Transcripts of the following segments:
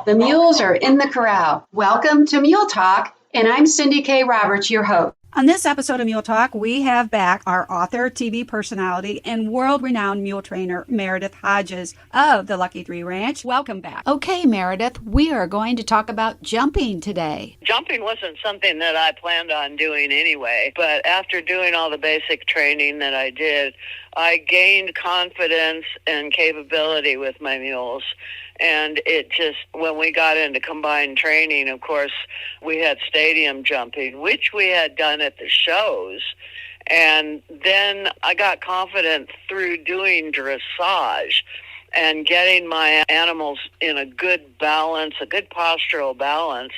The mules are in the corral. Welcome to Mule Talk, and I'm Cindy K. Roberts, your host. On this episode of Mule Talk, we have back our author, TV personality, and world-renowned mule trainer, Meredith Hodges of the Lucky 3 Ranch. Welcome back. Okay, Meredith, we are going to talk about jumping today. Jumping wasn't something that I planned on doing anyway, but after doing all the basic training that I did, I gained confidence and capability with my mules. And it just, when we got into combined training, of course, we had stadium jumping, which we had done at the shows. And then I got confident through doing dressage and getting my animals in a good balance, a good postural balance,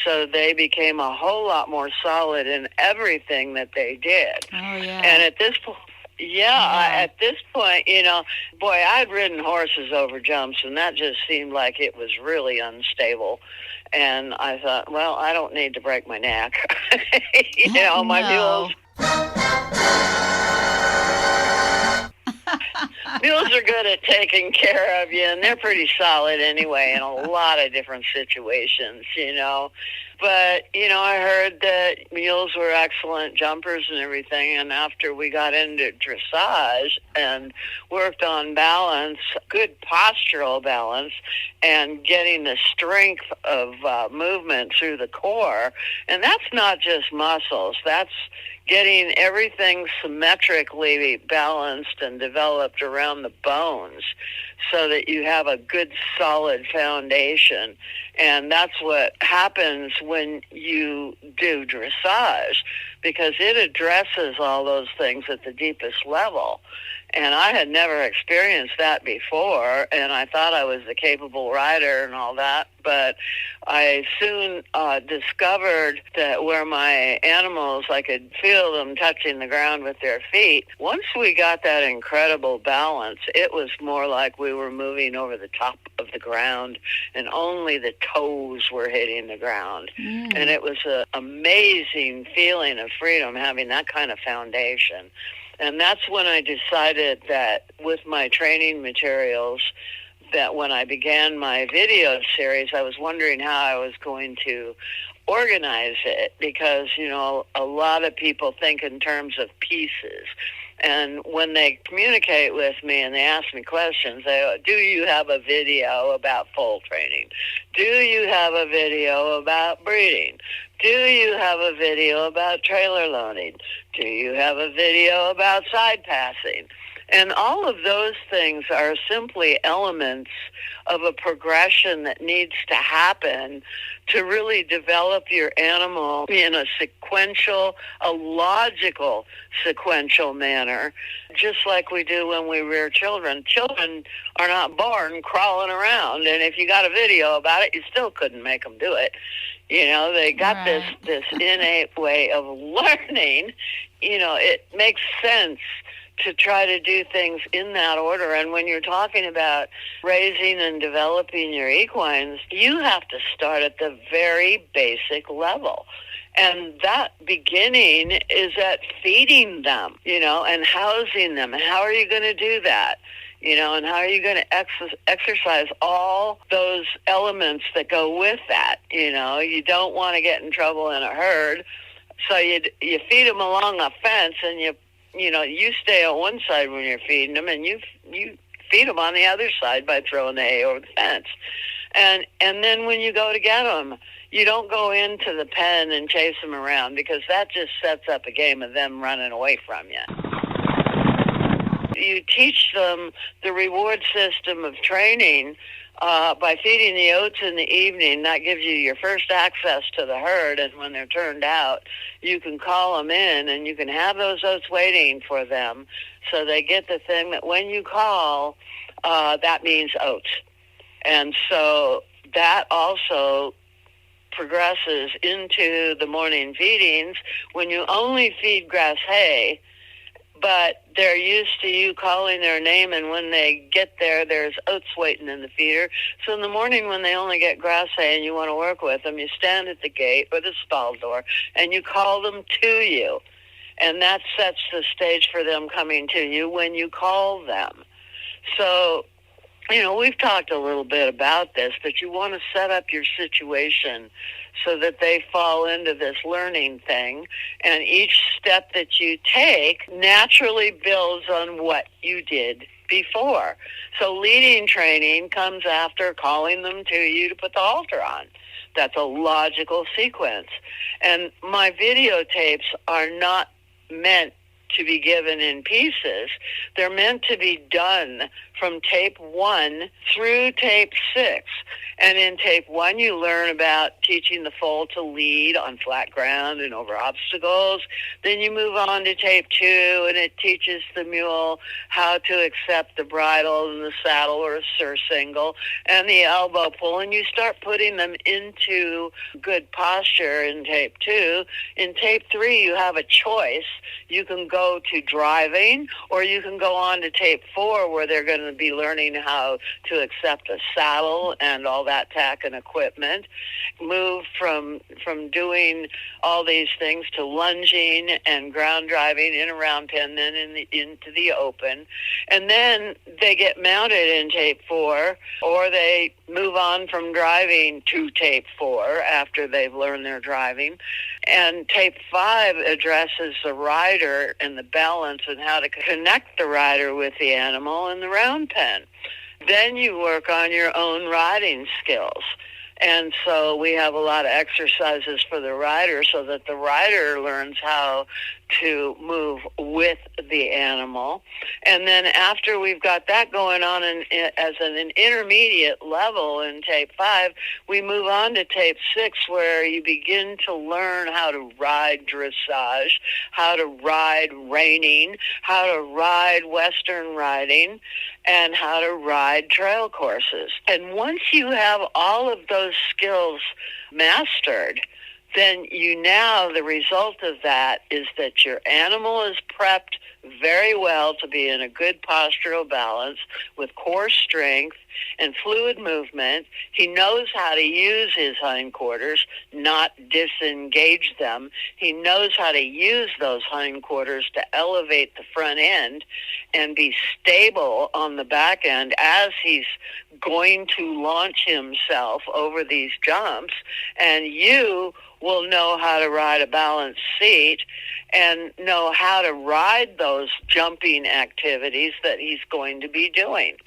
so they became a whole lot more solid in everything that they did. Oh, yeah. And at this point, at this point, boy, I'd ridden horses over jumps, and that just seemed like it was really unstable. And I thought, well, I don't need to break my neck. My mules. Mules are good at taking care of you, and they're pretty solid anyway in a lot of different situations, But, I heard that mules were excellent jumpers and everything, and after we got into dressage and worked on balance, good postural balance, and getting the strength of movement through the core, and that's not just muscles, that's getting everything symmetrically balanced and developed around the bones so that you have a good solid foundation. And that's what happens when you do dressage, because it addresses all those things at the deepest level. And I had never experienced that before, and I thought I was a capable rider and all that, but I soon discovered that where my animals, I could feel them touching the ground with their feet. Once we got that incredible balance, it was more like we were moving over the top of the ground, and only the toes were hitting the ground. And it was an amazing feeling of freedom having that kind of foundation. And that's when I decided that with my training materials, that when I began my video series, I was wondering how I was going to organize it, because, a lot of people think in terms of pieces. And when they communicate with me and they ask me questions, they go, do you have a video about foal training? Do you have a video about breeding? Do you have a video about trailer loading? Do you have a video about side passing? And all of those things are simply elements of a progression that needs to happen to really develop your animal in a logical sequential manner, just like we do when we rear children. Children are not born crawling around, and if you got a video about it, you still couldn't make them do it. They got this innate way of learning. It makes sense to try to do things in that order. And when you're talking about raising and developing your equines, you have to start at the very basic level. And that beginning is at feeding them, and housing them. And how are you going to do that? And how are you going to exercise all those elements that go with that? You don't want to get in trouble in a herd, so you feed them along a fence, and you stay on one side when you're feeding them, and you feed them on the other side by throwing the hay over the fence. And then when you go to get them, you don't go into the pen and chase them around, because that just sets up a game of them running away from you. You teach them the reward system of training by feeding the oats in the evening. That gives you your first access to the herd, and when they're turned out, you can call them in, and you can have those oats waiting for them, so they get the thing that when you call, that means oats. And so that also progresses into the morning feedings when you only feed grass hay, but they're used to you calling their name, and when they get there, there's oats waiting in the feeder. So in the morning, when they only get grass hay and you want to work with them, you stand at the gate or the stall door, and you call them to you. And that sets the stage for them coming to you when you call them. So we've talked a little bit about this, but you want to set up your situation so that they fall into this learning thing. And each step that you take naturally builds on what you did before. So leading training comes after calling them to you to put the halter on. That's a logical sequence. And my videotapes are not meant to be given in pieces. They're meant to be done from tape 1 through tape 6. And in tape 1, you learn about teaching the foal to lead on flat ground and over obstacles. Then you move on to tape 2, and it teaches the mule how to accept the bridle and the saddle or a surcingle and the elbow pull. And you start putting them into good posture in tape 2. In tape 3, you have a choice. You can go to driving, or you can go on to tape 4, where they're going to be learning how to accept a saddle and all that tack and equipment. Move from doing all these things to lunging and ground driving in a round pen, then into the open. And then they get mounted in tape 4, or they move on from driving to tape 4 after they've learned their driving. And tape 5 addresses the rider and the balance and how to connect the rider with the animal in the round pen. Then you work on your own riding skills. And so we have a lot of exercises for the rider so that the rider learns how to move with the animal. And then after we've got that going on as an intermediate level in tape 5, we move on to tape 6, where you begin to learn how to ride dressage, how to ride reining, how to ride Western riding, and how to ride trail courses. And once you have all of those skills mastered, then the result of that is that your animal is prepped very well to be in a good postural balance with core strength and fluid movement. He knows how to use his hindquarters, not disengage them. He knows how to use those hindquarters to elevate the front end and be stable on the back end as he's going to launch himself over these jumps. And you will know how to ride a balanced seat and know how to ride those jumping activities that he's going to be doing.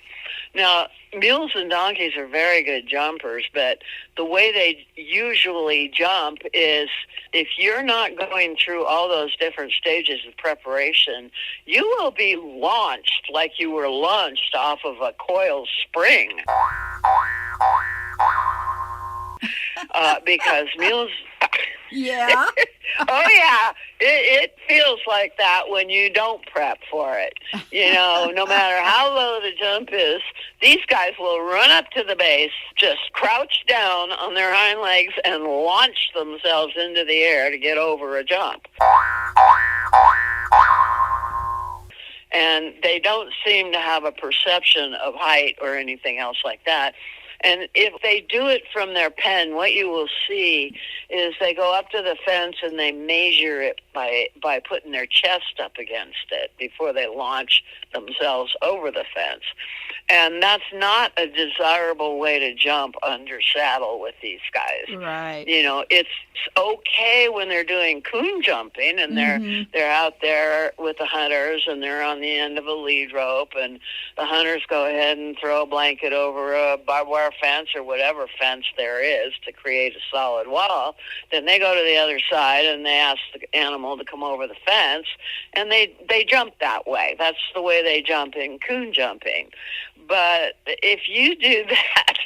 Now, mules and donkeys are very good jumpers, but the way they usually jump is if you're not going through all those different stages of preparation, you will be launched like you were launched off of a coil spring. Because mules... Yeah. Oh, yeah. It feels like that when you don't prep for it. No matter how low the jump is, these guys will run up to the base, just crouch down on their hind legs, and launch themselves into the air to get over a jump. And they don't seem to have a perception of height or anything else like that. And if they do it from their pen, what you will see is they go up to the fence and they measure it by putting their chest up against it before they launch themselves over the fence. And that's not a desirable way to jump under saddle with these guys. Right. It's okay when they're doing coon jumping and they're out there with the hunters and they're on the end of a lead rope, and the hunters go ahead and throw a blanket over a barbed wire fence or whatever fence there is to create a solid wall. Then they go to the other side and they ask the animal to come over the fence, and they jump that way. That's the way they jump in coon jumping. But if you do that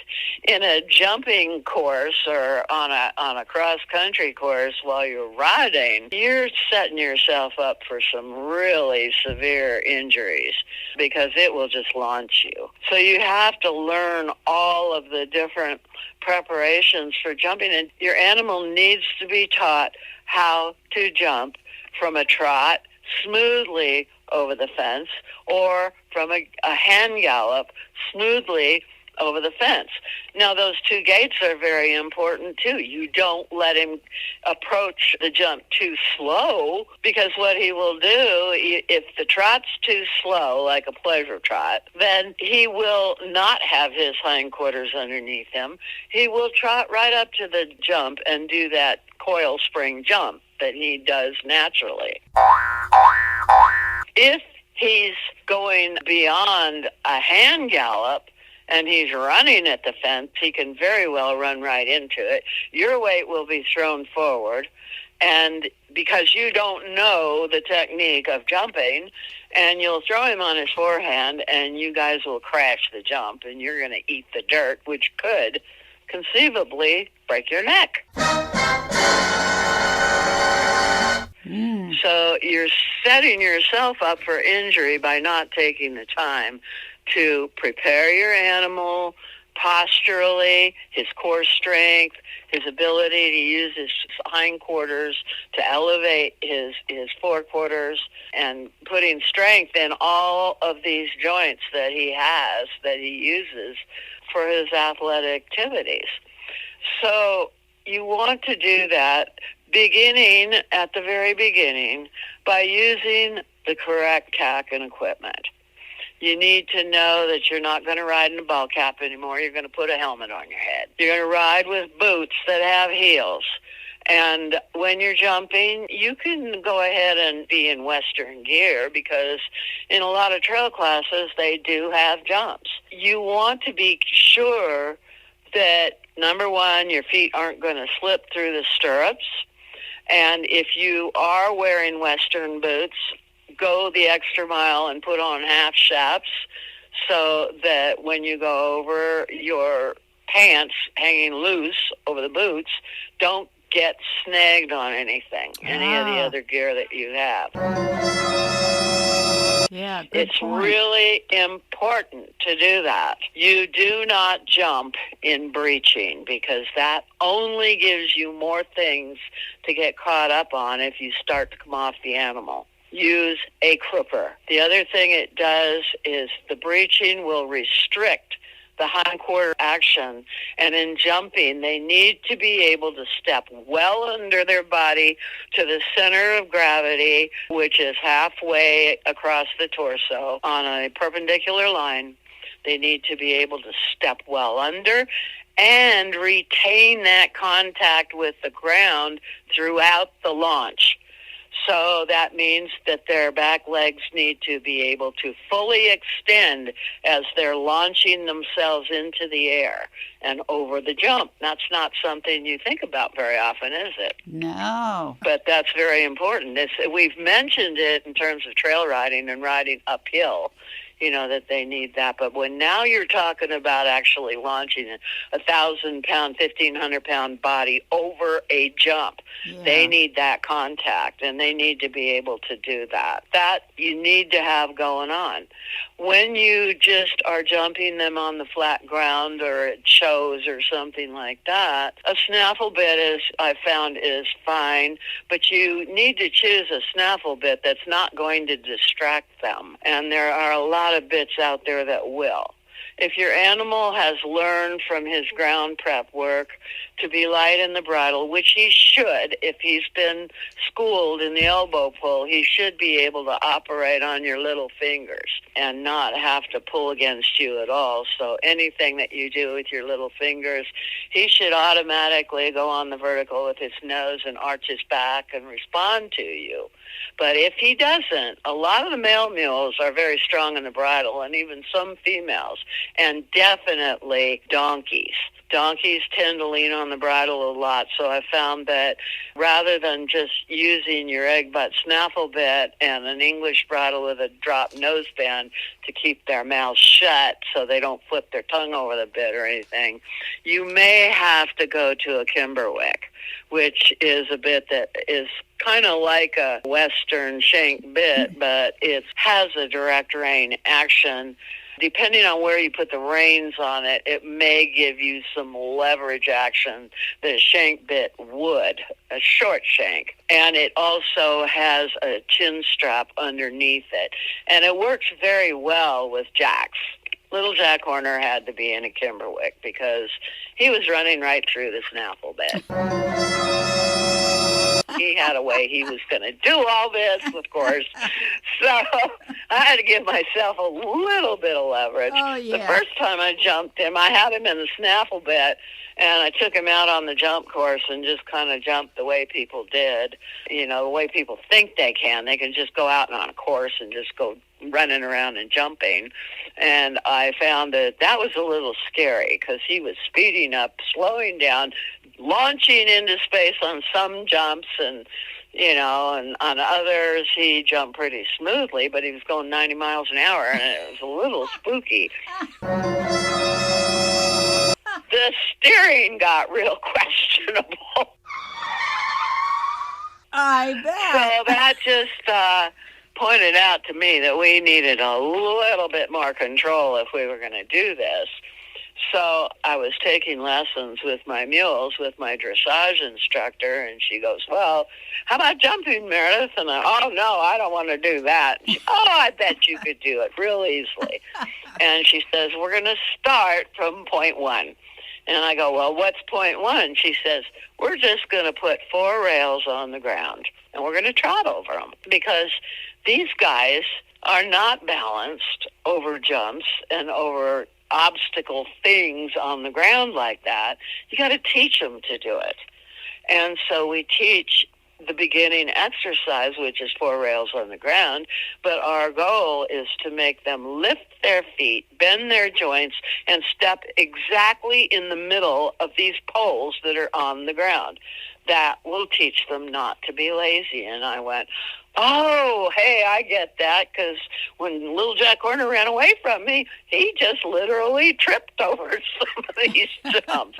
in a jumping course or on a cross-country course while you're riding, you're setting yourself up for some really severe injuries because it will just launch you. So you have to learn all of the different preparations for jumping, and your animal needs to be taught how to jump from a trot smoothly over the fence or from a hand gallop smoothly over the fence. Now, those 2 gaits are very important, too. You don't let him approach the jump too slow, because what he will do, if the trot's too slow, like a pleasure trot, then he will not have his hindquarters underneath him. He will trot right up to the jump and do that coil spring jump that he does naturally. If he's going beyond a hand gallop and he's running at the fence, he can very well run right into it. Your weight will be thrown forward, and because you don't know the technique of jumping, and you'll throw him on his forehand, and you guys will crash the jump, and you're going to eat the dirt, which could conceivably break your neck. So you're setting yourself up for injury by not taking the time to prepare your animal posturally, his core strength, his ability to use his hindquarters to elevate his forequarters, and putting strength in all of these joints that he has, that he uses for his athletic activities. So you want to do that beginning at the very beginning by using the correct tack and equipment. You need to know that you're not going to ride in a ball cap anymore. You're going to put a helmet on your head. You're going to ride with boots that have heels. And when you're jumping, you can go ahead and be in Western gear, because in a lot of trail classes, they do have jumps. You want to be sure that, number one, your feet aren't going to slip through the stirrups. And if you are wearing Western boots, go the extra mile and put on half straps so that when you go over, your pants hanging loose over the boots don't get snagged on anything, any of the other gear that you have. Yeah, good It's point. really important to do that. You do not jump in breeching, because that only gives you more things to get caught up on if you start to come off the animal. Use a crooper. The other thing it does is the breeching will restrict the hindquarter action, and in jumping, they need to be able to step well under their body to the center of gravity, which is halfway across the torso on a perpendicular line. They need to be able to step well under and retain that contact with the ground throughout the launch. So that means that their back legs need to be able to fully extend as they're launching themselves into the air and over the jump. That's not something you think about very often, is it? No. But that's very important. We've mentioned it in terms of trail riding and riding uphill, that they need that. But when now you're talking about actually launching a 1,000-pound, 1,500-pound body over a jump, they need that contact, and they need to be able to do that. That you need to have going on. When you just are jumping them on the flat ground or at shows or something like that, a snaffle bit I found is fine, but you need to choose a snaffle bit that's not going to distract them. And there are a lot of bits out there that will. If your animal has learned from his ground prep work to be light in the bridle, which he should, if he's been schooled in the elbow pull, he should be able to operate on your little fingers and not have to pull against you at all. So anything that you do with your little fingers, he should automatically go on the vertical with his nose and arch his back and respond to you. But if he doesn't, a lot of the male mules are very strong in the bridle, and even some females, and definitely donkeys. Donkeys tend to lean on the bridle a lot, so I found that rather than just using your egg butt snaffle bit and an English bridle with a drop noseband to keep their mouths shut so they don't flip their tongue over the bit or anything, you may have to go to a Kimberwick, which is a bit that is kind of like a Western shank bit, but it has a direct rein action. Depending on where you put the reins on it, it may give you some leverage action that a shank bit would, a short shank. And it also has a chin strap underneath it. And it works very well with jacks, Little Jack Horner had to be in a Kimberwick because he was running right through the snaffle bed. He had a way he was going to do all this, of course. So I had to give myself a little bit of leverage. Oh, yeah. The first time I jumped him, I had him in the snaffle bed, and I took him out on the jump course and just kind of jumped the way people did, you know, the way people think they can. They can just go out on a course and just go running around and jumping. And I found that that was a little scary because he was speeding up, slowing down, launching into space on some jumps, and you know, and on others he jumped pretty smoothly, but he was going 90 miles an hour, and it was a little spooky. The steering got real questionable. I bet. So that just pointed out to me that we needed a little bit more control if we were going to do this. So I was taking lessons with my mules with my dressage instructor, and she goes, well, how about jumping, Meredith? And oh, no, I don't want to do that. She, oh, I bet you could do it real easily. And she says, we're going to start from point one. And I go, well, what's point one? She says, we're just going to put 4 rails on the ground, and we're going to trot over them because these guys are not balanced over jumps and over obstacle things on the ground like that. You got to teach them to do it. And so we teach the beginning exercise, which is 4 rails on the ground, but our goal is to make them lift their feet, bend their joints, and step exactly in the middle of these poles that are on the ground. That will teach them not to be lazy. And I went, oh, hey, I get that, because when little Jack Horner ran away from me, he just literally tripped over some of these jumps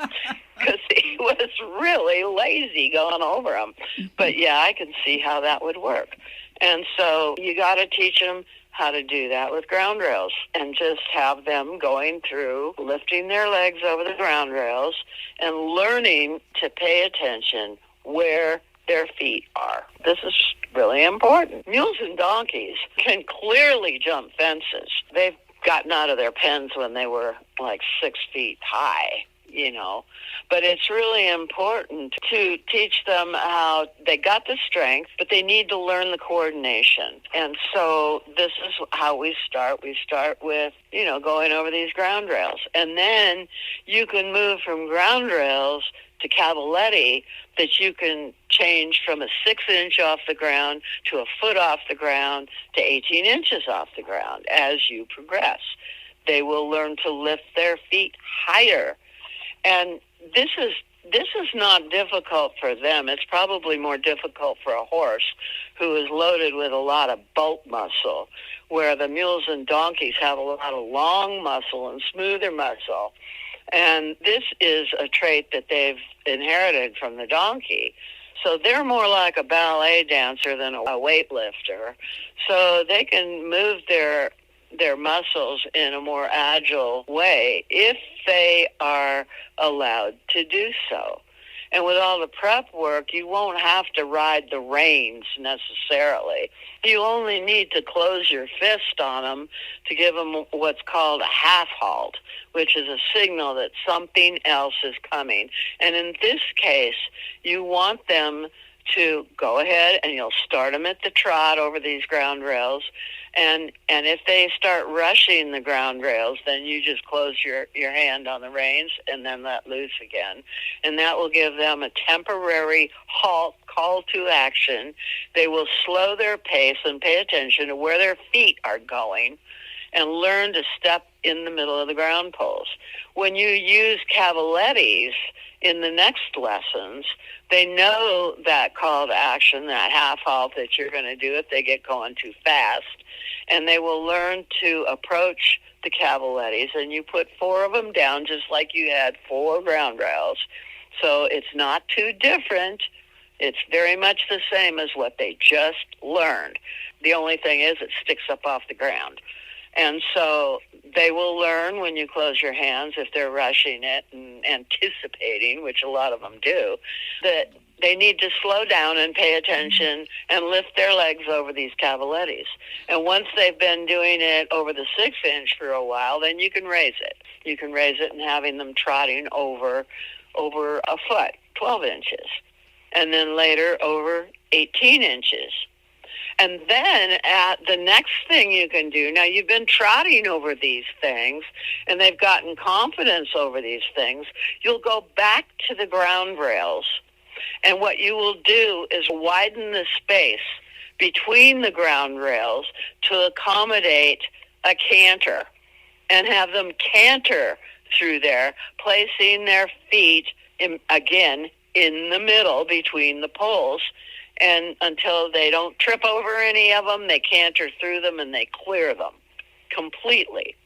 because he was really lazy going over them. But, yeah, I can see how that would work. And so you got to teach them how to do that with ground rails and just have them going through, lifting their legs over the ground rails and learning to pay attention where their feet are. This is really important. Mules and donkeys can clearly jump fences. They've gotten out of their pens when they were like 6 feet high, you know. But it's really important to teach them how they got the strength, but they need to learn the coordination. And so this is how we start. We start with, you know, going over these ground rails. And then you can move from ground rails to cavaletti that you can change from a 6-inch off the ground to a foot off the ground to 18 inches off the ground as you progress. They will learn to lift their feet higher. And this is not difficult for them. It's probably more difficult for a horse who is loaded with a lot of bulk muscle, where the mules and donkeys have a lot of long muscle and smoother muscle. And this is a trait that they've inherited from the donkey. So they're more like a ballet dancer than a weightlifter. So they can move their muscles in a more agile way if they are allowed to do so. And with all the prep work, you won't have to ride the reins necessarily. You only need to close your fist on them to give them what's called a half halt, which is a signal that something else is coming. And in this case, you want them to go ahead and you'll start them at the trot over these ground rails. And if they start rushing the ground rails, then you just close your hand on the reins and then let loose again. And that will give them a temporary halt, call to action. They will slow their pace and pay attention to where their feet are going and learn to step in the middle of the ground poles. When you use cavalettis in the next lessons, they know that call to action, that half halt that you're going to do if they get going too fast. And they will learn to approach the cavalettis, and you put 4 of them down just like you had 4 ground rails. So it's not too different. It's very much the same as what they just learned. The only thing is it sticks up off the ground. And so they will learn when you close your hands, if they're rushing it and anticipating, which a lot of them do, that they need to slow down and pay attention and lift their legs over these cavalettis. And once they've been doing it over the 6-inch for a while, then you can raise it. You can raise it and having them trotting over a foot, 12 inches. And then later over 18 inches. And then the next thing you can do, now you've been trotting over these things, and they've gotten confidence over these things, you'll go back to the ground rails. And what you will do is widen the space between the ground rails to accommodate a canter, and have them canter through there, placing their feet, again, in the middle between the poles. And until they don't trip over any of them, they canter through them and they clear them completely.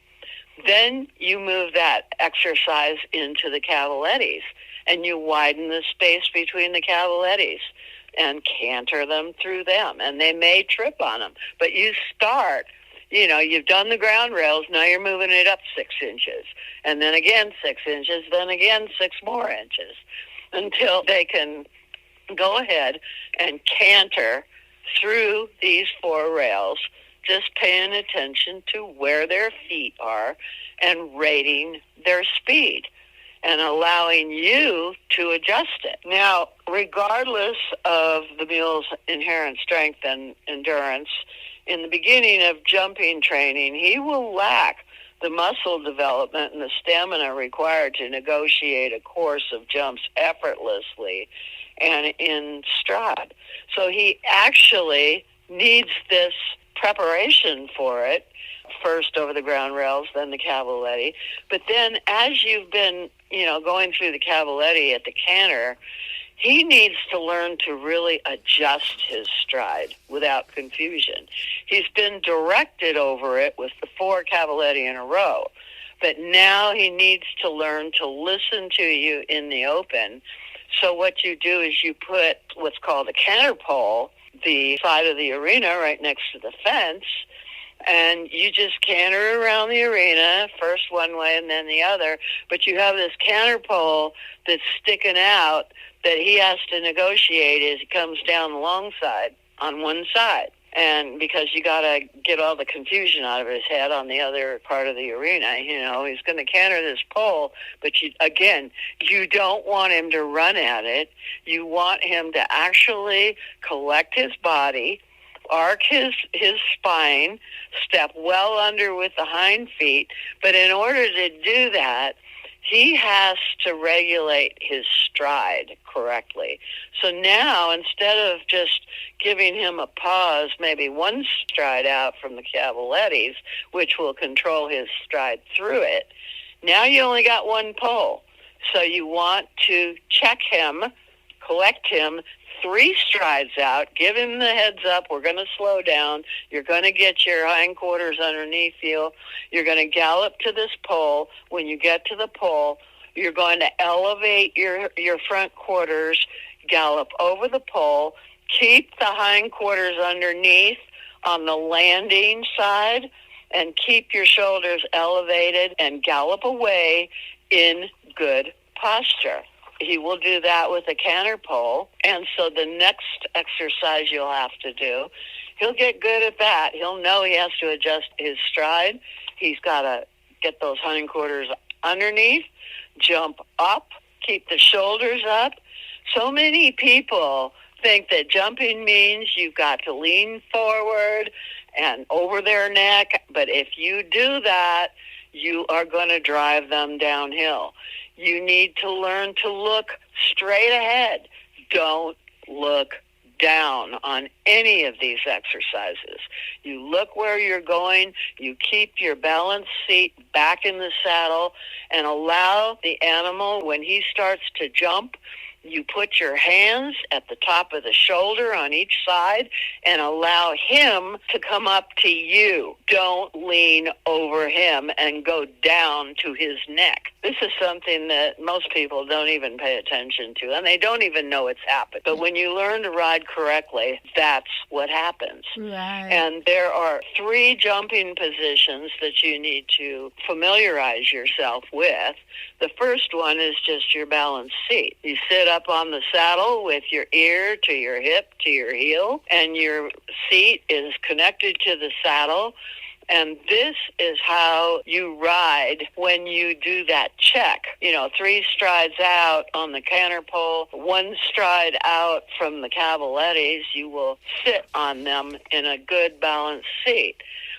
Then you move that exercise into the cavalettis, and you widen the space between the cavalettis and canter them through them. And they may trip on them, but you start, you've done the ground rails, now you're moving it up 6 inches, and then again 6 inches, then again 6 more inches, until they can go ahead and canter through these 4 rails, just paying attention to where their feet are and rating their speed and allowing you to adjust it. Now, regardless of the mule's inherent strength and endurance, in the beginning of jumping training, he will lack the muscle development and the stamina required to negotiate a course of jumps effortlessly and in stride. So he actually needs this preparation for it, first over the ground rails, then the cavaletti. But then as you've been, going through the cavaletti at the canter, he needs to learn to really adjust his stride without confusion. He's been directed over it with the 4 cavaletti in a row, but now he needs to learn to listen to you in the open. So what you do is you put what's called a canter pole, the side of the arena right next to the fence, and you just canter around the arena, first one way and then the other, but you have this canter pole that's sticking out that he has to negotiate as he comes down the long side on one side. And because you got to get all the confusion out of his head on the other part of the arena, he's going to canter this pole, but you don't want him to run at it. You want him to actually collect his body, arc his spine, step well under with the hind feet. But in order to do that, he has to regulate his stride correctly. So now, instead of just giving him a pause, maybe one stride out from the cavalettis, which will control his stride through it, now you only got one pole. So you want to check him, collect him 3 strides out, give him the heads up, we're going to slow down, you're going to get your hindquarters underneath you, you're going to gallop to this pole. When you get to the pole, you're going to elevate your front quarters, gallop over the pole, keep the hindquarters underneath on the landing side, and keep your shoulders elevated and gallop away in good posture. He will do that with a canter pole. And so the next exercise you'll have to do, he'll get good at that. He'll know he has to adjust his stride. He's got to get those hindquarters underneath, jump up, keep the shoulders up. So many people think that jumping means you've got to lean forward and over their neck. But if you do that, you are going to drive them downhill. You need to learn to look straight ahead. Don't look down on any of these exercises. You look where you're going, you keep your balance seat back in the saddle, and allow the animal, when he starts to jump, You put your hands at the top of the shoulder on each side and allow him to come up to you. Don't lean over him and go down to his neck. This is something that most people don't even pay attention to, and they don't even know it's happened. But when you learn to ride correctly, that's what happens. Right. And there are 3 jumping positions that you need to familiarize yourself with. The first one is just your balance seat. You sit up on the saddle with your ear to your hip to your heel, and your seat is connected to the saddle. And this is how you ride when you do that check. 3 strides out on the canter pole, 1 stride out from the cavalettis. You will sit on them in a good balanced seat.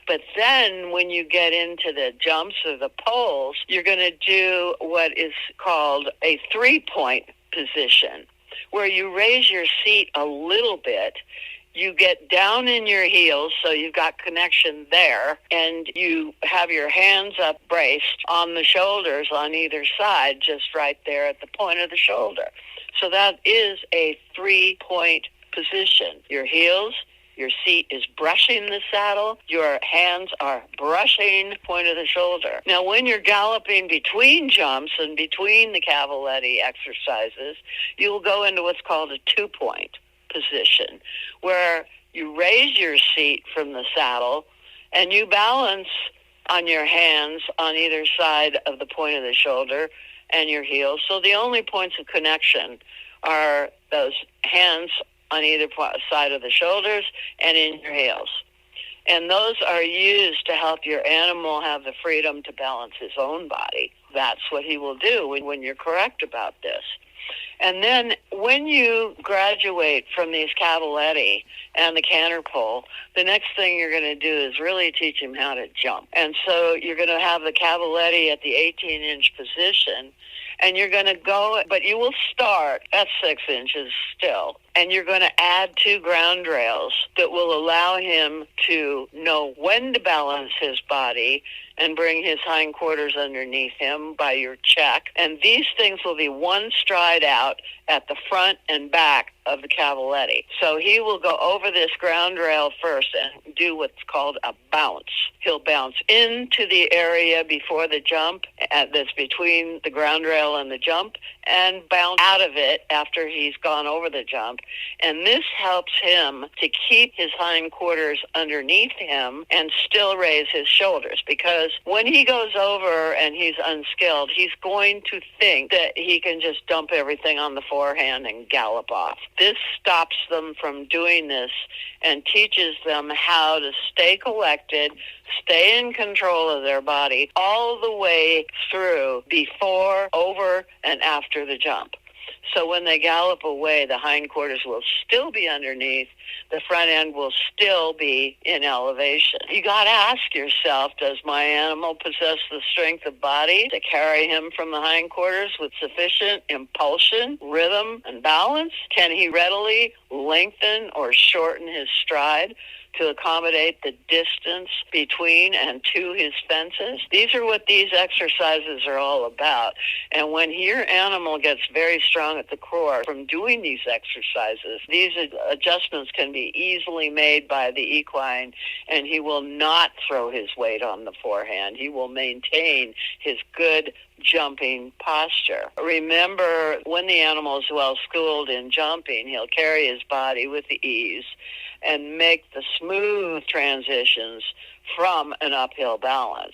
But then when you get into the jumps or the poles, you're going to do what is called a 3-point position, where you raise your seat a little bit. You get down in your heels, so you've got connection there, and you have your hands up braced on the shoulders on either side, just right there at the point of the shoulder. So that is a 3-point position. Your heels, your seat is brushing the saddle, your hands are brushing the point of the shoulder. Now, when you're galloping between jumps and between the cavaletti exercises, you will go into what's called a 2-point position, where you raise your seat from the saddle and you balance on your hands on either side of the point of the shoulder and your heels. So the only points of connection are those hands on either side of the shoulders and in your heels. And those are used to help your animal have the freedom to balance his own body. That's what he will do when you're correct about this. And then when you graduate from these cavaletti and the canter pole, the next thing you're going to do is really teach him how to jump. And so you're going to have the cavaletti at the 18-inch position, and you're going to go, but you will start at 6 inches still. And you're going to add 2 ground rails that will allow him to know when to balance his body and bring his hindquarters underneath him by your check. And these things will be 1 stride out at the front and back of the cavaletti. So he will go over this ground rail first and do what's called a bounce. He'll bounce into the area before the jump that's between the ground rail and the jump, and bounce out of it after he's gone over the jump. And this helps him to keep his hindquarters underneath him and still raise his shoulders, because when he goes over and he's unskilled, he's going to think that he can just dump everything on the forehand and gallop off. This stops them from doing this and teaches them how to stay collected, stay in control of their body all the way through, before, over, and after the jump. So when they gallop away, the hindquarters will still be underneath, the front end will still be in elevation. You got to ask yourself, does my animal possess the strength of body to carry him from the hindquarters with sufficient impulsion, rhythm, and balance? Can he readily lengthen or shorten his stride to accommodate the distance between and to his fences? These are what these exercises are all about. And when your animal gets very strong at the core from doing these exercises, these adjustments can be easily made by the equine, and he will not throw his weight on the forehand. He will maintain his good jumping posture. Remember, when the animal is well schooled in jumping, he'll carry his body with ease and make the smooth transitions from an uphill balance.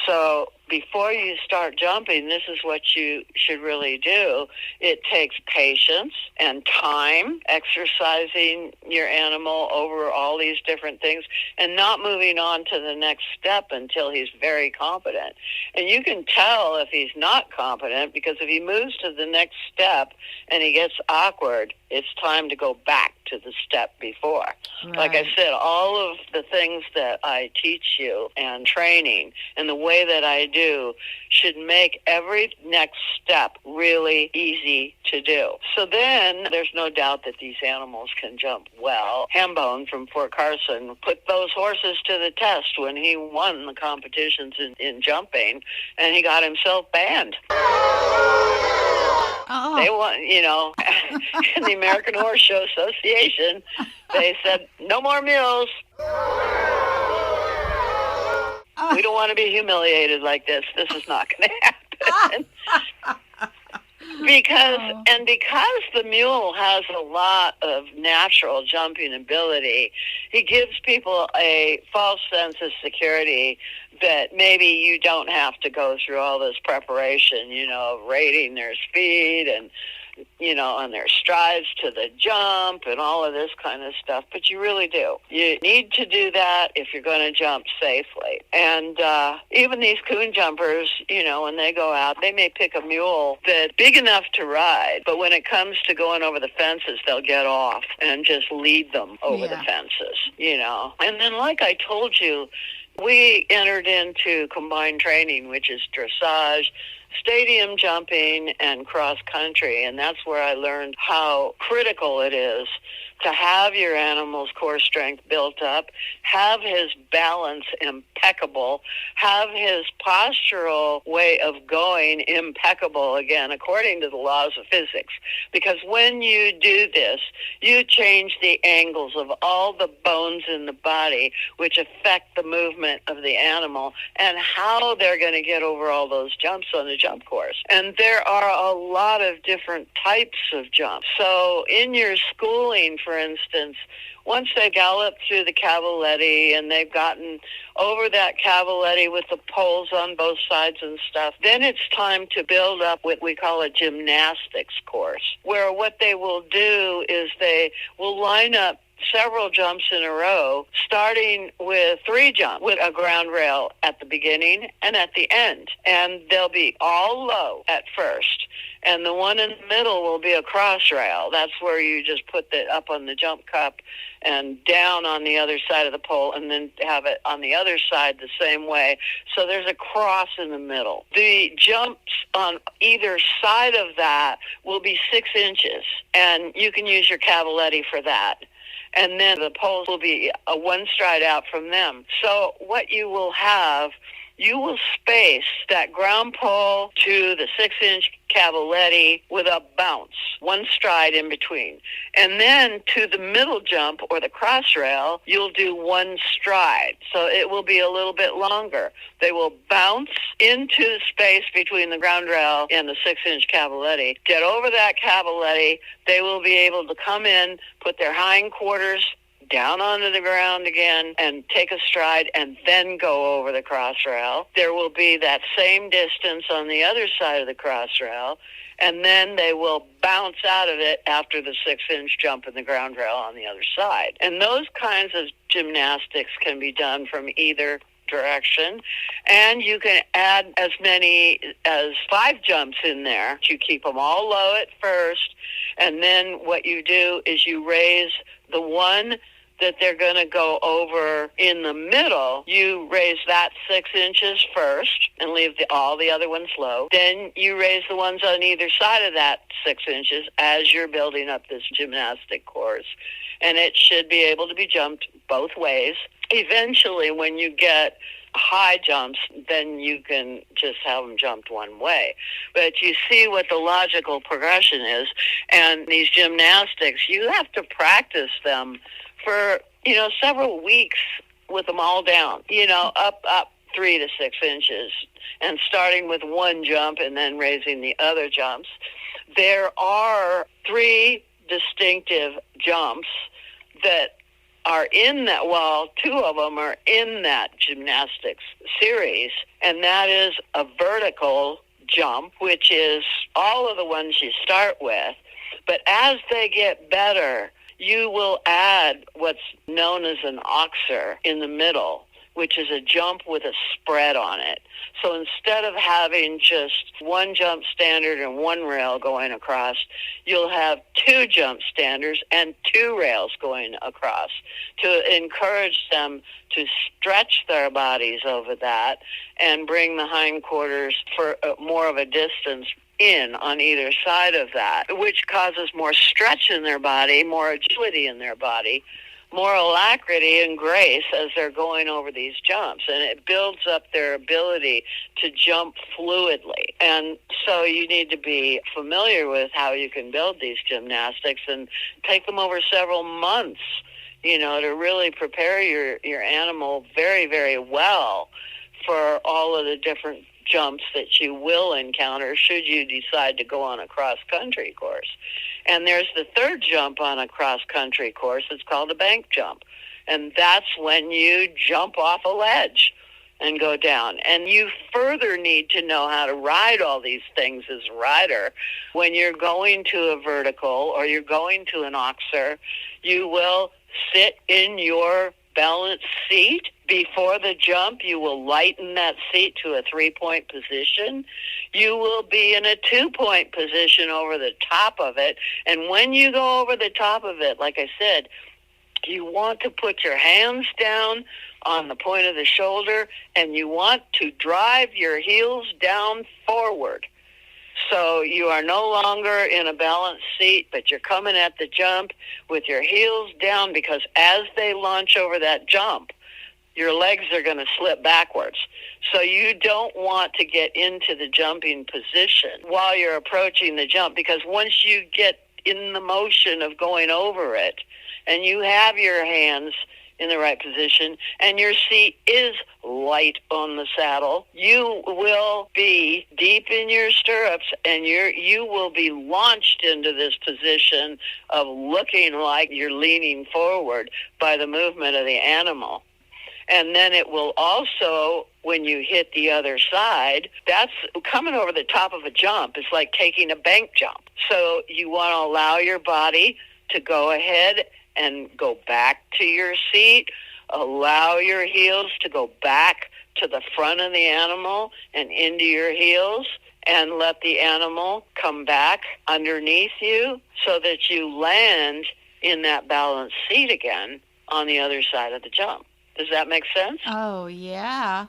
So before you start jumping, this is what you should really do. It takes patience and time, exercising your animal over all these different things and not moving on to the next step until he's very competent. And you can tell if he's not competent, because if he moves to the next step and he gets awkward, it's time to go back to the step before. Right. Like I said, all of the things that I teach you and training and the way that I do should make every next step really easy to do. So then there's no doubt that these animals can jump well. Hambone from Fort Carson put those horses to the test when he won the competitions in jumping, and he got himself banned. They Oh. want, in the American Horse Show Association, they said, no more mules. We don't want to be humiliated like this. This is not going to happen. Because the mule has a lot of natural jumping ability, he gives people a false sense of security that maybe you don't have to go through all this preparation, of rating their speed and on their strides to the jump and all of this kind of stuff. But you really do. You need to do that if you're going to jump safely. And even these coon jumpers, when they go out, they may pick a mule that's big enough to ride, but when it comes to going over the fences, they'll get off and just lead them over the fences, And then, like I told you, we entered into combined training, which is dressage, stadium jumping, and cross country. And that's where I learned how critical it is to have your animal's core strength built up, have his balance impeccable, have his postural way of going impeccable, again, according to the laws of physics. Because when you do this, you change the angles of all the bones in the body, which affect the movement of the animal and how they're going to get over all those jumps on the jump course. And there are a lot of different types of jumps. So in your schooling, for instance, once they gallop through the cavaletti and they've gotten over that cavaletti with the poles on both sides and stuff, then it's time to build up what we call a gymnastics course, where what they will do is they will line up several jumps in a row, starting with 3 jumps with a ground rail at the beginning and at the end. And they'll be all low at first. And the one in the middle will be a cross rail. That's where you just put it up on the jump cup and down on the other side of the pole, and then have it on the other side the same way. So there's a cross in the middle. The jumps on either side of that will be 6 inches, and you can use your cavaletti for that. And then the poles will be a 1 stride out from them. So what you will have, you will space that ground pole to the 6-inch cavaletti with a bounce, 1 stride in between. And then to the middle jump or the cross rail, you'll do 1 stride. So it will be a little bit longer. They will bounce into the space between the ground rail and the 6-inch cavaletti, get over that cavaletti. They will be able to come in, put their hindquarters down onto the ground again and take a stride and then go over the cross rail. There will be that same distance on the other side of the cross rail, and then they will bounce out of it after the 6-inch jump in the ground rail on the other side. And those kinds of gymnastics can be done from either direction, and you can add as many as 5 jumps in there. You keep them all low at first, and then what you do is you raise the one that they're going to go over in the middle. You raise that 6 inches first and leave all the other ones low. Then you raise the ones on either side of that 6 inches as you're building up this gymnastic course. And it should be able to be jumped both ways. Eventually, when you get high jumps, then you can just have them jumped one way. But you see what the logical progression is. And these gymnastics, you have to practice them for, several weeks with them all down, up 3 to 6 inches, and starting with 1 jump and then raising the other jumps. There are 3 distinctive jumps that are in that, 2 of them are in that gymnastics series, and that is a vertical jump, which is all of the ones you start with. But as they get better, you will add what's known as an oxer in the middle, which is a jump with a spread on it. So instead of having just 1 jump standard and 1 rail going across, you'll have 2 jump standards and 2 rails going across to encourage them to stretch their bodies over that and bring the hindquarters for more of a distance in on either side of that, which causes more stretch in their body, more agility in their body, more alacrity and grace as they're going over these jumps, and it builds up their ability to jump fluidly. And so you need to be familiar with how you can build these gymnastics and take them over several months, to really prepare your animal very, very well for all of the different jumps that you will encounter should you decide to go on a cross-country course. And there's the third jump on a cross-country course. It's called a bank jump. And that's when you jump off a ledge and go down. And you further need to know how to ride all these things as a rider. When you're going to a vertical or you're going to an oxer, you will sit in your balance seat. Before the jump, you will lighten that seat to a 3-point position. You will be in a 2-point position over the top of it. And when you go over the top of it, like I said, you want to put your hands down on the point of the shoulder, and you want to drive your heels down forward. So you are no longer in a balanced seat, but you're coming at the jump with your heels down, because as they launch over that jump, your legs are going to slip backwards. So you don't want to get into the jumping position while you're approaching the jump, because once you get in the motion of going over it and you have your hands in the right position and your seat is light on the saddle, you will be deep in your stirrups and you will be launched into this position of looking like you're leaning forward by the movement of the animal. And then it will also, when you hit the other side, that's coming over the top of a jump. It's like taking a bank jump. So you want to allow your body to go ahead and go back to your seat. Allow your heels to go back to the front of the animal and into your heels, and let the animal come back underneath you so that you land in that balanced seat again on the other side of the jump. Does that make sense? Oh, yeah.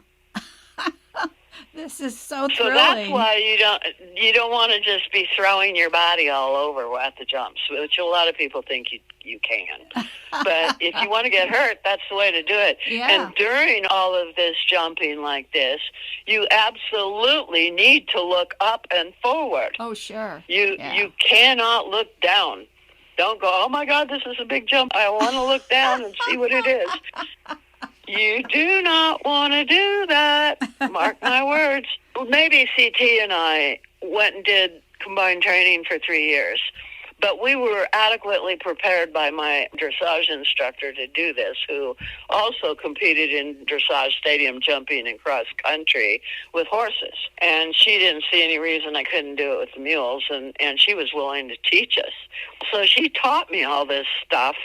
This is so thrilling. So that's why you don't want to just be throwing your body all over at the jumps, which a lot of people think you can. But if you want to get hurt, that's the way to do it. Yeah. And during all of this jumping like this, you absolutely need to look up and forward. Oh, sure. You cannot look down. Don't go, oh my God, this is a big jump. I want to look down and see what it is. You do not want to do that. Mark my words. Maybe CT and I went and did combined training for 3 years, but we were adequately prepared by my dressage instructor to do this, who also competed in dressage stadium jumping and cross country with horses. And she didn't see any reason I couldn't do it with the mules, and she was willing to teach us. So she taught me all this stuff,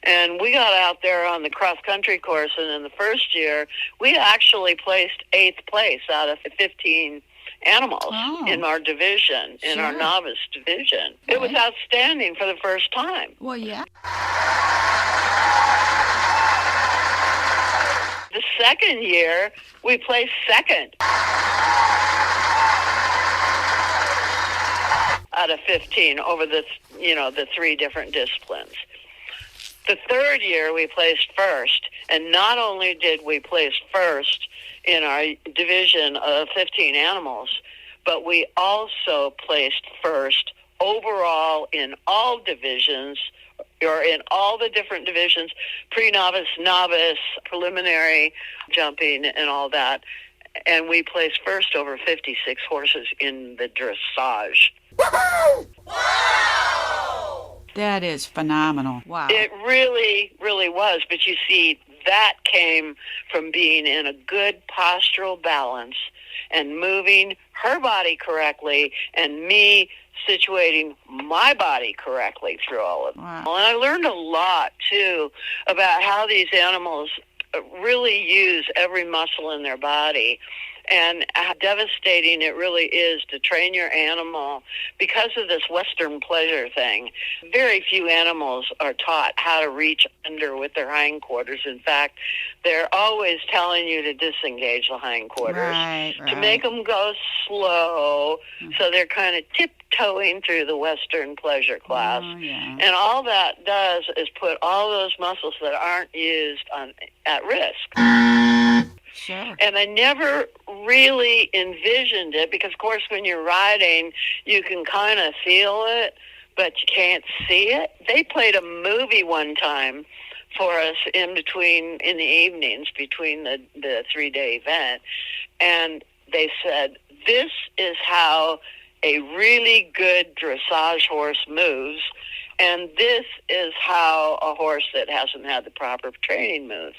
and we got out there on the cross-country course, and in the first year, we actually placed 8th place out of 15 animals in our division, in our novice division. It was outstanding for the first time. Well, yeah. The second year, we placed second out of 15 over the 3 different disciplines. The third year, we placed first, and not only did we place first in our division of 15 animals, but we also placed first overall in all divisions, or in all the different divisions, pre-novice, novice, preliminary jumping, and all that. And we placed first over 56 horses in the dressage. Wow! That is phenomenal. Wow. It really, really was. But you see, that came from being in a good postural balance and moving her body correctly and me situating my body correctly through all of it. Wow. And I learned a lot, too, about how these animals really use every muscle in their body and how devastating it really is to train your animal because of this Western pleasure thing. Very few animals are taught how to reach under with their hindquarters. In fact, they're always telling you to disengage the hindquarters, to make them go slow, so they're kind of tiptoeing through the Western pleasure class. And all that does is put all those muscles that aren't used at risk. Sure. And I never really envisioned it because, of course, when you're riding, you can kind of feel it, but you can't see it. They played a movie one time for us in the evenings between the 3-day event, and they said, this is how a really good dressage horse moves, and this is how a horse that hasn't had the proper training moves.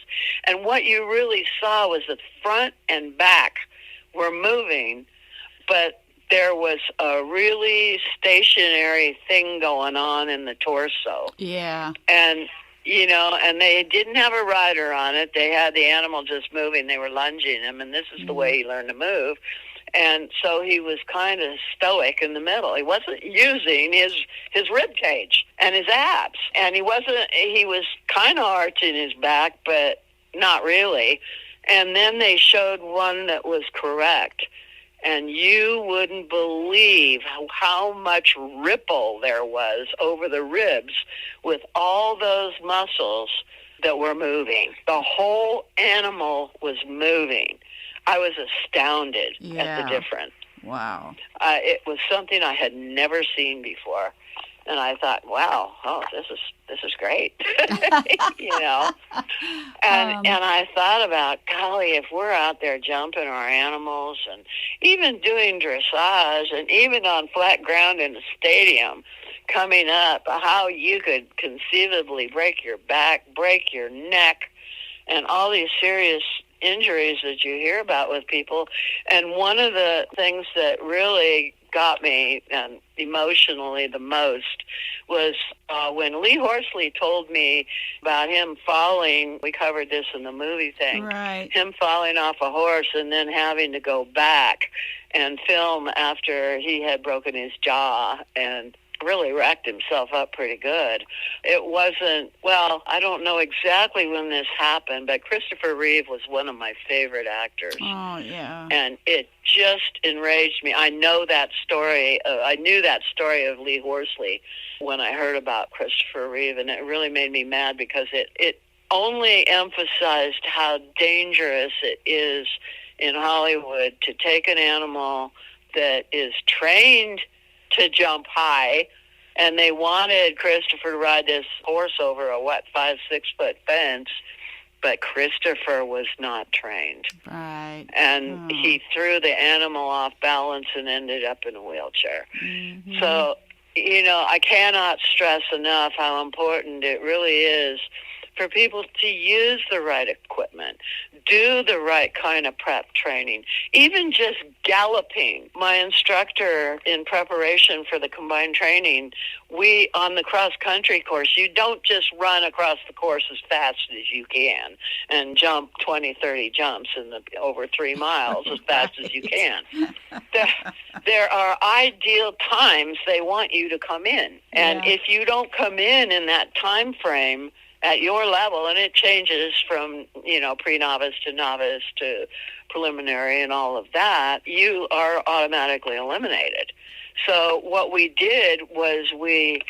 And what you really saw was that front and back were moving, but there was a really stationary thing going on in the torso. Yeah. And, and they didn't have a rider on it. They had the animal just moving. They were lunging him, and this is the way he learned to move. And so he was kind of stoic in the middle. He wasn't using his rib cage and his abs. And he was kind of arching his back, but not really. And then they showed one that was correct. And you wouldn't believe how much ripple there was over the ribs with all those muscles that were moving. The whole animal was moving. I was astounded at the difference. Wow. It was something I had never seen before. And I thought, wow, this is great. And I thought about, golly, if we're out there jumping our animals and even doing dressage and even on flat ground in a stadium coming up, how you could conceivably break your back, break your neck, and all these serious injuries that you hear about with people. And one of the things that really got me emotionally the most was when Lee Horsley told me about him falling. We covered this in the movie thing. Right. Him falling off a horse and then having to go back and film after he had broken his jaw and really wrecked himself up pretty good. It wasn't, I don't know exactly when this happened, but Christopher Reeve was one of my favorite actors. Oh, yeah. And it just enraged me. I knew that story of Lee Horsley when I heard about Christopher Reeve, and it really made me mad because it only emphasized how dangerous it is in Hollywood to take an animal that is trained to jump high, and they wanted Christopher to ride this horse over a 5-6 foot fence, but Christopher was not trained. Right. And he threw the animal off balance and ended up in a wheelchair. Mm-hmm. So, I cannot stress enough how important it really is for people to use the right equipment, do the right kind of prep training, even just galloping. My instructor in preparation for the combined training, on the cross-country course, you don't just run across the course as fast as you can and jump 20, 30 jumps over 3 miles as fast as you can. There are ideal times they want you to come in. And if you don't come in that time frame, at your level, and it changes from, pre-novice to novice to preliminary and all of that, you are automatically eliminated. So what we did was we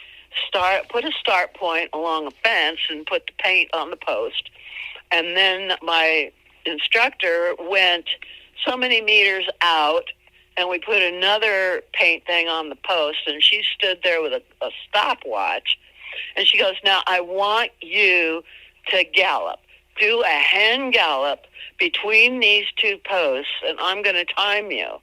put a start point along a fence and put the paint on the post. And then my instructor went so many meters out, and we put another paint thing on the post, and she stood there with a stopwatch. And she goes, now I want you to gallop. Do a hand gallop between these 2 posts, and I'm going to time you.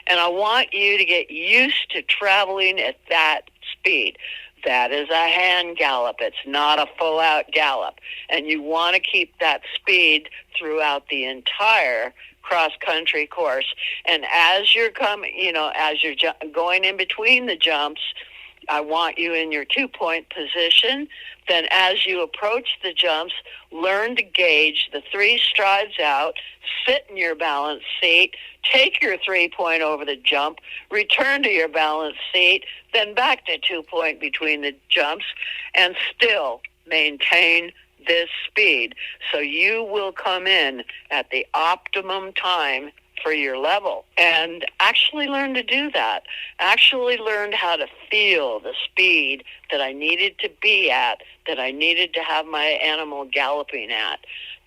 And I want you to get used to traveling at that speed. That is a hand gallop. It's not a full-out gallop. And you want to keep that speed throughout the entire cross-country course. And as you're going in between the jumps, I want you in your 2-point position. Then as you approach the jumps, learn to gauge the 3 strides out, sit in your balance seat, take your 3-point over the jump, return to your balance seat, then back to 2-point between the jumps, and still maintain this speed. So you will come in at the optimum time for your level, and actually learn to do that. Actually learned how to feel the speed that I needed to be at, that I needed to have my animal galloping at,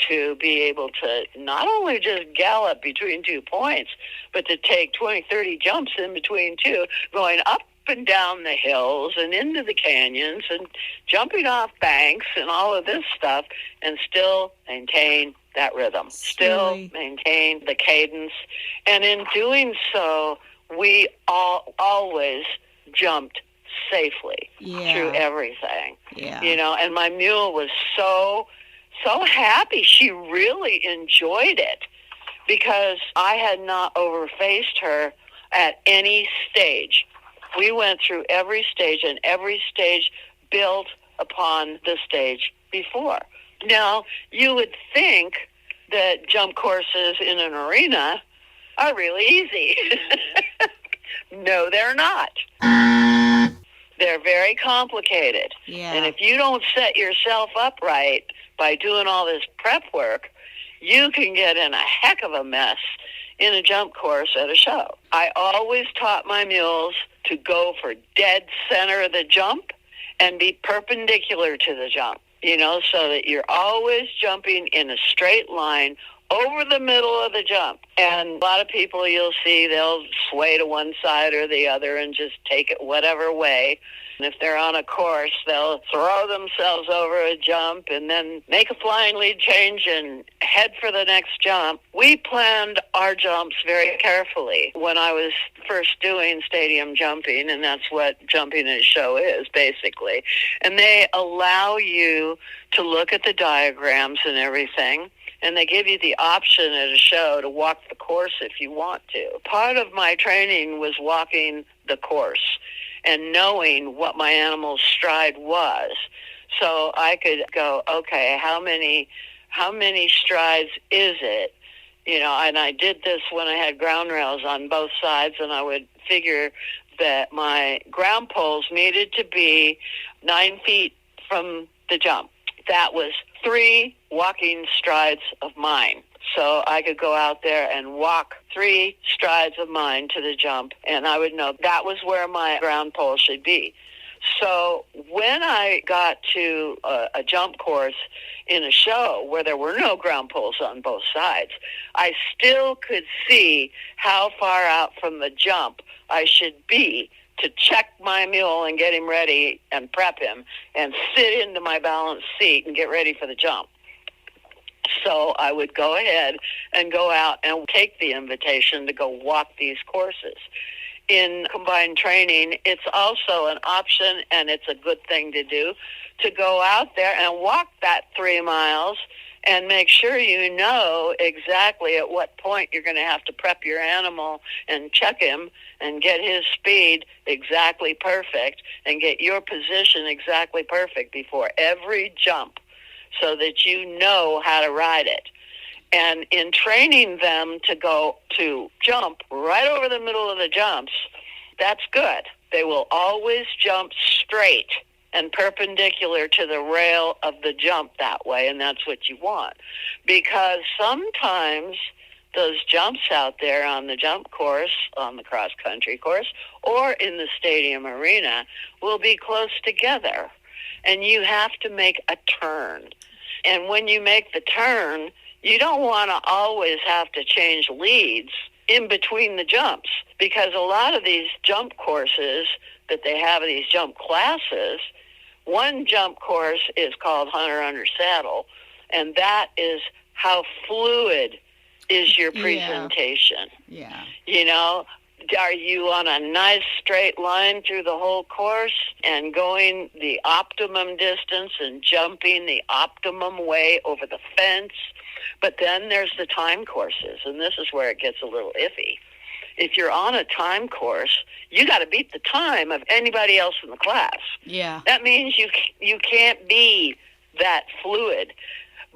to be able to not only just gallop between 2 points, but to take 20, 30 jumps in between two, going up and down the hills and into the canyons and jumping off banks and all of this stuff, and still maintain that rhythm, still maintain the cadence. And in doing so, we always jumped safely through everything. And my mule was so happy. She really enjoyed it because I had not overfaced her at any stage. We went through every stage, and every stage built upon the stage before. Now, you would think that jump courses in an arena are really easy. No, they're not. They're very complicated. And if you don't set yourself up right by doing all this prep work, you can get in a heck of a mess in a jump course at a show. I always taught my mules to go for dead center of the jump and be perpendicular to the jump, so that you're always jumping in a straight line over the middle of the jump. And a lot of people you'll see, they'll sway to one side or the other and just take it whatever way. And if they're on a course, they'll throw themselves over a jump and then make a flying lead change and head for the next jump. We planned our jumps very carefully when I was first doing stadium jumping, and that's what jumping at a show is, basically. And they allow you to look at the diagrams and everything, and they give you the option at a show to walk the course if you want to. Part of my training was walking the course and knowing what my animal's stride was. So I could go, okay, how many strides is it? And I did this when I had ground rails on both sides, and I would figure that my ground poles needed to be 9 feet from the jump. That was 3 walking strides of mine. So I could go out there and walk 3 strides of mine to the jump, and I would know that was where my ground pole should be. So when I got to a jump course in a show where there were no ground poles on both sides, I still could see how far out from the jump I should be to check my mule and get him ready and prep him and sit into my balance seat and get ready for the jump. So I would go ahead and go out and take the invitation to go walk these courses. In combined training, it's also an option, and it's a good thing to do, to go out there and walk that 3 miles and make sure you know exactly at what point you're going to have to prep your animal and check him and get his speed exactly perfect and get your position exactly perfect before every jump, so that you know how to ride it. And in training them to go to jump right over the middle of the jumps, that's good. They will always jump straight and perpendicular to the rail of the jump that way, and that's what you want. Because sometimes those jumps out there on the jump course, on the cross-country course, or in the stadium arena will be close together, and you have to make a turn. And when you make the turn, you don't want to always have to change leads in between the jumps, because a lot of these jump courses that they have, these jump classes, one jump course is called Hunter Under Saddle, and that is how fluid is your presentation. Yeah. Are you on a nice straight line through the whole course and going the optimum distance and jumping the optimum way over the fence? But then there's the time courses, and this is where it gets a little iffy. if you're on a time course, you got to beat the time of anybody else in the class. Yeah. That means you can't be that fluid,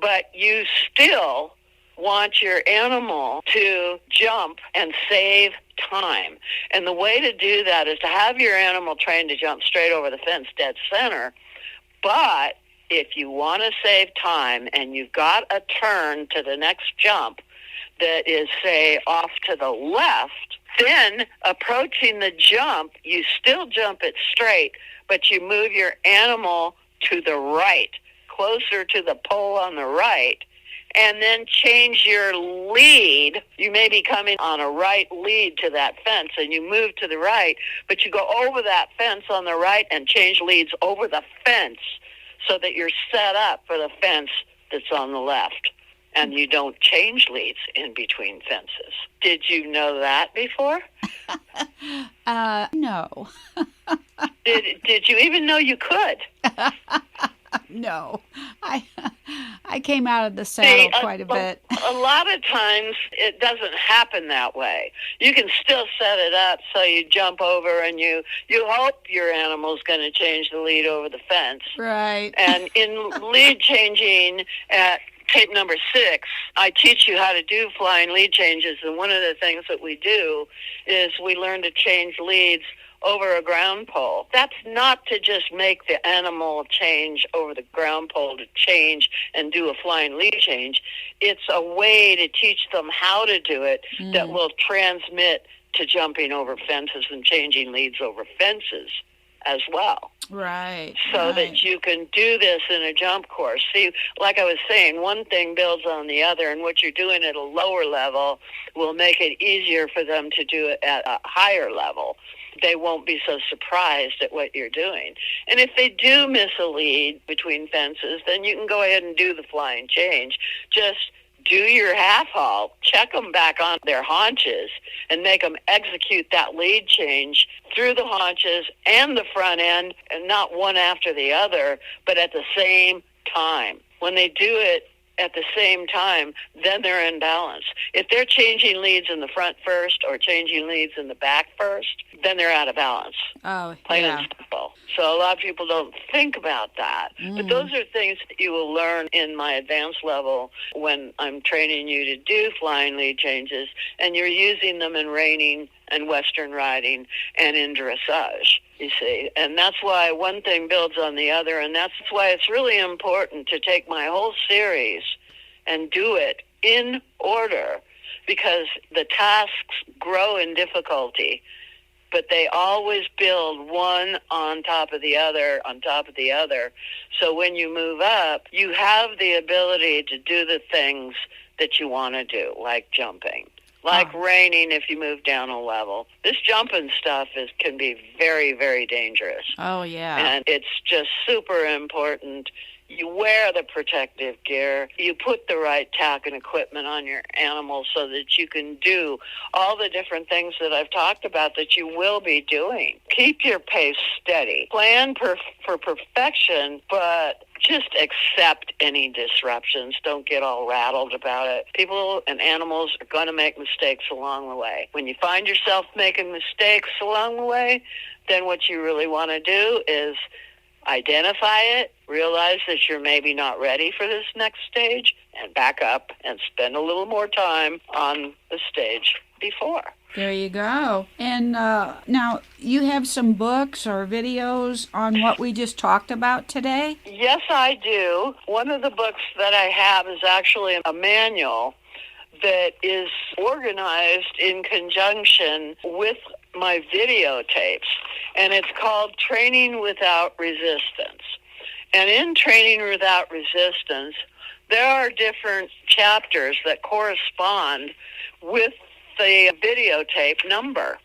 but you still want your animal to jump and save time. And the way to do that is to have your animal trained to jump straight over the fence, dead center. But if you want to save time and you've got a turn to the next jump that is, say, off to the left, then approaching the jump, you still jump it straight, but you move your animal to the right, closer to the pole on the right, and then change your lead. You may be coming on a right lead to that fence, and you move to the right, but you go over that fence on the right and change leads over the fence so that you're set up for the fence that's on the left, and you don't change leads in between fences. Did you know that before? No. Did you even know you could? No. I came out of the saddle quite a bit. A lot of times it doesn't happen that way. You can still set it up so you jump over and you hope your animal's going to change the lead over the fence. Right. And in lead changing at tape number 6, I teach you how to do flying lead changes, and one of the things that we do is we learn to change leads over a ground pole. That's not to just make the animal change over the ground pole to change and do a flying lead change. It's a way to teach them how to do it that will transmit to jumping over fences and changing leads over fences as well. Right. So that you can do this in a jump course. See, like I was saying, one thing builds on the other, and what you're doing at a lower level will make it easier for them to do it at a higher level. They won't be so surprised at what you're doing. And if they do miss a lead between fences, then you can go ahead and do the flying change. Just do your half halt, check them back on their haunches, and make them execute that lead change through the haunches and the front end, and not one after the other, but at the same time. When they do it at the same time, then they're in balance. If they're changing leads in the front first or changing leads in the back first, then they're out of balance. Oh, Plain yeah. and simple. So a lot of people don't think about that. But those are things that you will learn in my advanced level when I'm training you to do flying lead changes, and you're using them in reining and Western riding and in dressage, you see. And that's why one thing builds on the other, and that's why it's really important to take my whole series and do it in order, because the tasks grow in difficulty, but they always build one on top of the other, on top of the other. So when you move up, you have the ability to do the things that you want to do, like jumping. Like reining if you move down a level. This jumping stuff can be very, very dangerous. Oh, yeah. And it's just super important. You wear the protective gear. You put the right tack and equipment on your animal so that you can do all the different things that I've talked about that you will be doing. Keep your pace steady. Plan for perfection, but just accept any disruptions. Don't get all rattled about it. People and animals are going to make mistakes along the way. When you find yourself making mistakes along the way, then what you really want to do is identify it, realize that you're maybe not ready for this next stage, and back up and spend a little more time on the stage before. There you go. And now, you have some books or videos on what we just talked about today? Yes, I do. One of the books that I have is actually a manual that is organized in conjunction with my videotapes, and it's called Training Without Resistance. And in Training Without Resistance, there are different chapters that correspond with the videotape number.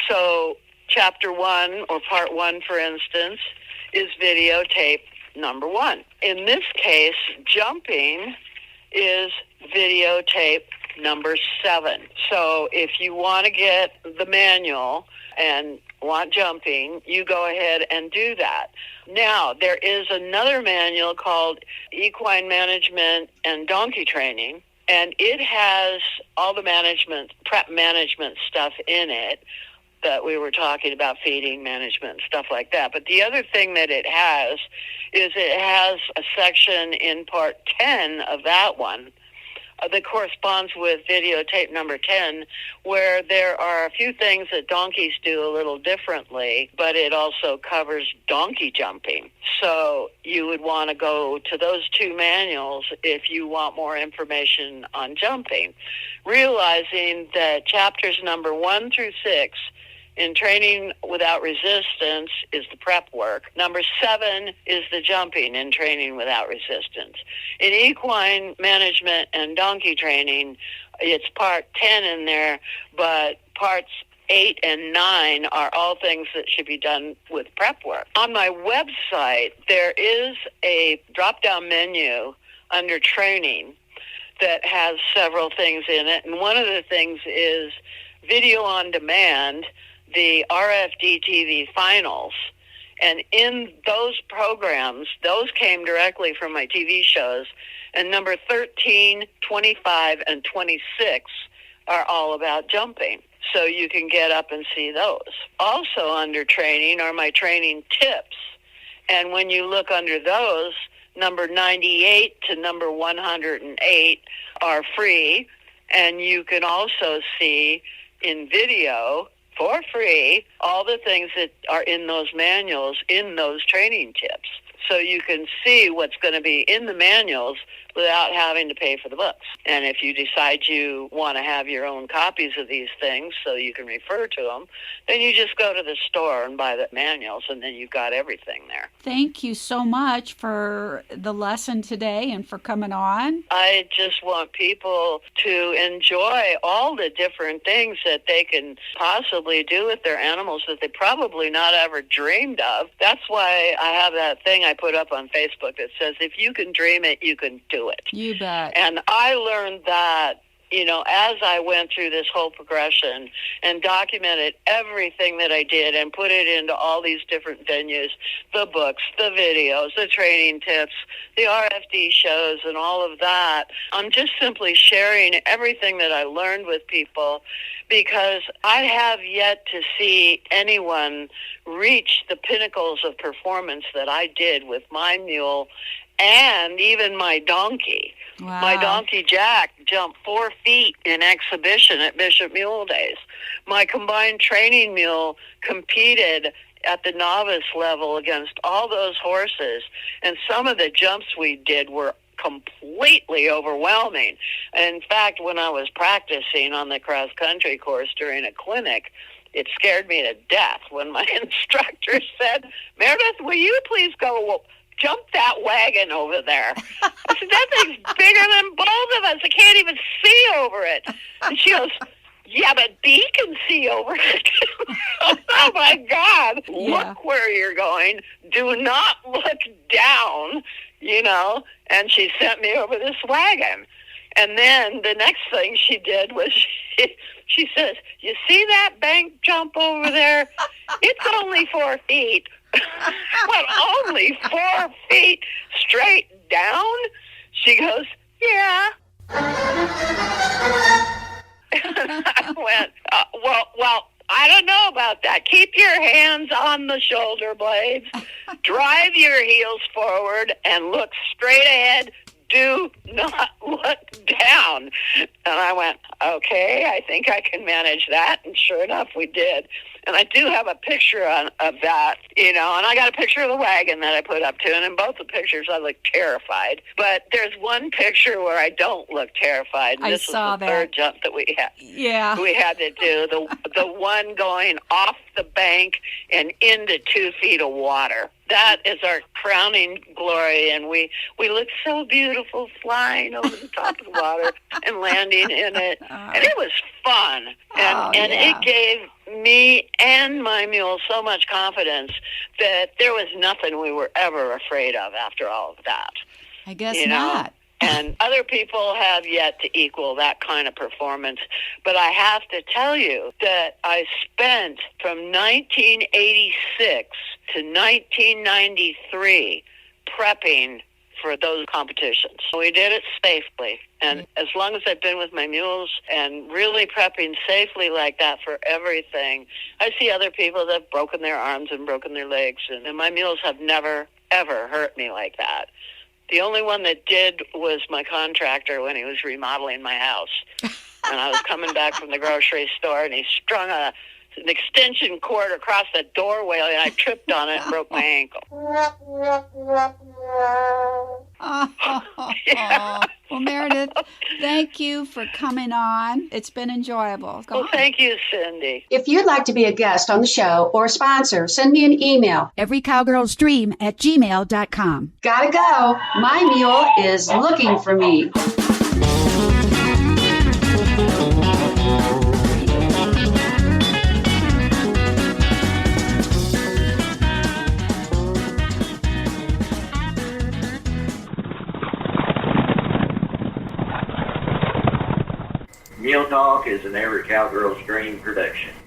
So chapter 1, or part 1, for instance, is videotape number 1. In this case, jumping is videotape number 7. So if you want to get the manual and want jumping, you go ahead and do that. Now, there is another manual called Equine Management and Donkey Training, And it has all the prep management stuff in it that we were talking about, feeding management and stuff like that. But the other thing that it has is it has a section in part 10 of that one that corresponds with videotape number 10, where there are a few things that donkeys do a little differently, but it also covers donkey jumping. So you would want to go to those two manuals if you want more information on jumping, realizing that chapters number 1 through 6 in Training Without Resistance is the prep work. Number 7 is the jumping in Training Without Resistance. In equine management and donkey training, it's part 10 in there, but parts 8 and 9 are all things that should be done with prep work. On my website, there is a drop-down menu under training that has several things in it, and one of the things is video on demand, the RFD TV finals. And in those programs, those came directly from my TV shows, and number 13, 25, and 26 are all about jumping. So you can get up and see those. Also under training are my training tips. And when you look under those, number 98 to number 108 are free. And you can also see in video for free all the things that are in those manuals, in those training tips. So you can see what's going to be in the manuals without having to pay for the books. And if you decide you want to have your own copies of these things so you can refer to them, then you just go to the store and buy the manuals, and then you've got everything there. Thank you so much for the lesson today and for coming on. I just want people to enjoy all the different things that they can possibly do with their animals that they probably not ever dreamed of. That's why I have that thing I put up on Facebook that says, if you can dream it, you can do it. You bet. And I learned that, as I went through this whole progression and documented everything that I did and put it into all these different venues, the books, the videos, the training tips, the RFD shows, and all of that. I'm just simply sharing everything that I learned with people, because I have yet to see anyone reach the pinnacles of performance that I did with my mule and even my donkey. Wow. My donkey Jack jumped 4 feet in exhibition at Bishop Mule Days. My combined training mule competed at the novice level against all those horses, and some of the jumps we did were completely overwhelming. In fact, when I was practicing on the cross-country course during a clinic, it scared me to death when my instructor said, "Meredith, will you please go jump that wagon over there?" I said, "That thing's bigger than both of us. I can't even see over it." And she goes, "Yeah, but Bee can see over it." Oh, my God. Yeah. Look where you're going. Do not look down, And she sent me over this wagon. And then the next thing she did was she says, "You see that bank jump over there? It's only 4 feet." But only 4 feet straight down? She goes, "Yeah." And I went, well, I don't know about that. Keep your hands on the shoulder blades, drive your heels forward, and look straight ahead. Do not look down. And I went, okay, I think I can manage that. And sure enough, we did. And I do have a picture of that, and I got a picture of the wagon that I put up to, and in both the pictures I look terrified. But there's one picture where I don't look terrified. And this was the third jump that we had. Yeah. We had to do the one going off the bank and into 2 feet of water. That is our crowning glory, and we looked so beautiful flying over the top of the water and landing in it. And it was fun. And it gave me and my mule so much confidence that there was nothing we were ever afraid of after all of that. I guess not. And other people have yet to equal that kind of performance. But I have to tell you that I spent from 1986 to 1993 prepping for those competitions. We did it safely. And as long as I've been with my mules and really prepping safely like that for everything, I see other people that have broken their arms and broken their legs, and my mules have never, ever hurt me like that. The only one that did was my contractor when he was remodeling my house. And I was coming back from the grocery store, and he strung an extension cord across the doorway, and I tripped on it and broke my ankle. Yeah. Well, Meredith, thank you for coming on. It's been enjoyable. Well, thank you, Cindy. If you'd like to be a guest on the show or a sponsor, send me an email. everycowgirlsdream@gmail.com. Gotta go. My mule is looking for me. Mule Talk is an Every Cowgirl's Dream production.